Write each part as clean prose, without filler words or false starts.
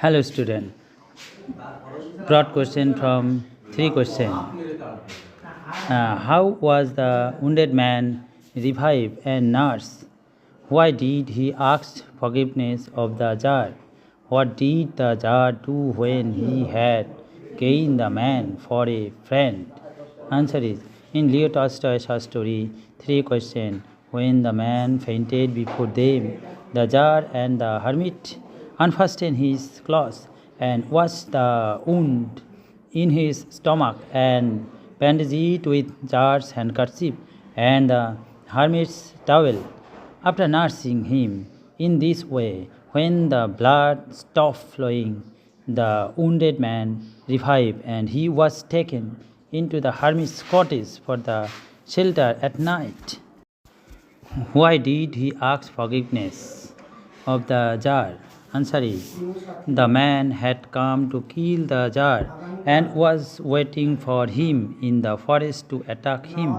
Hello student. Broad question from three questions. How was the wounded man revived and nursed? Why did he ask forgiveness of the Tsar? What did the Tsar do when he had gained the man for a friend? Answer is, in Leo Tolstoy's short story, three questions. When the man fainted before them, the Tsar and the hermit unfastened his clothes and washed the wound in his stomach and bandaged it with Tsar's handkerchief and the hermit's towel. After nursing him in this way, when the blood stopped flowing, the wounded man revived and he was taken into the hermit's cottage for the shelter at night. Why did he ask forgiveness of the Tsar? Answer is, the man had come to kill the Tsar and was waiting for him in the forest to attack him.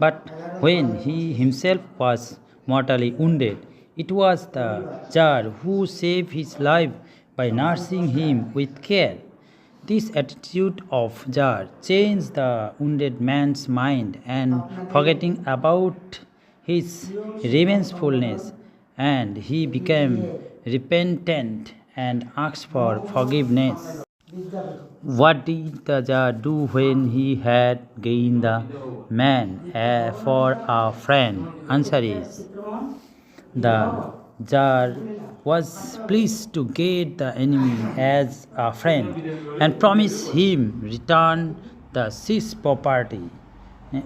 But when he himself was mortally wounded, it was the Tsar who saved his life by nursing him with care. This attitude of Tsar changed the wounded man's mind, and forgetting about his revengefulness, and he became repentant and asked for forgiveness. What did the Tsar do when he had gained the man for a friend? Answer is, the Tsar was pleased to get the enemy as a friend and promised him return the seized property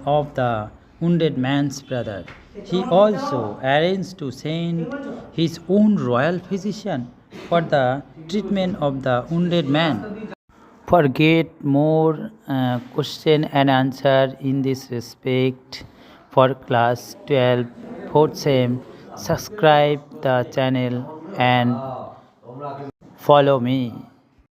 of the wounded man's brother. He also arranged to send his own royal physician for the treatment of the wounded man. For get more question and answer in this respect for class 12 4th sem, subscribe the channel and follow me.